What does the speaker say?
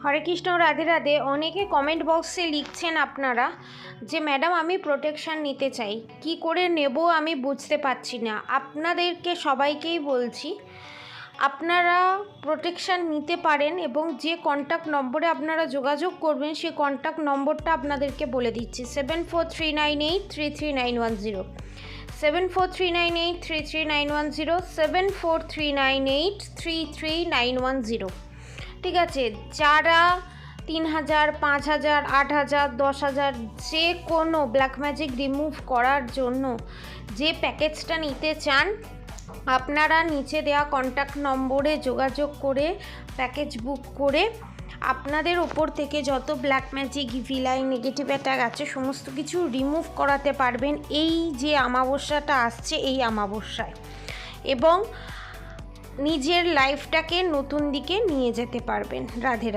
হরে কৃষ্ণ, রাধে রাধে। অনেকে কমেন্ট বক্সে লিখছেন আপনারা যে ম্যাডাম আমি প্রোটেকশান নিতে চাই, কি করে নেব আমি বুঝতে পারছি না। আপনাদেরকে সবাইকেই বলছি আপনারা প্রোটেকশান নিতে পারেন এবং যে কন্ট্যাক্ট নম্বরে আপনারা যোগাযোগ করবেন সেই কন্ট্যাক্ট নম্বরটা আপনাদেরকে বলে দিচ্ছি 7439833910, 7439833910, 7439833910। ঠিক আছে, যারা 3000, 5000, 8000, 10,000 যে কোনো ব্ল্যাক ম্যাজিক রিমুভ করার জন্য যে প্যাকেজটা নিতে চান, আপনারা নিচে দেওয়া কন্ট্যাক্ট নম্বরে যোগাযোগ করে প্যাকেজ বুক করে আপনাদের ওপর থেকে যত black magic, villi, negative attack আছে সমস্ত কিছু রিমুভ করাতে পারবেন এই যে অমাবস্যাটা আসছে এই অমাবস্যায়, এবং নিজের লাইফটাকে নতুন দিকে নিয়ে যেতে পারবেন। রাধে রাধে।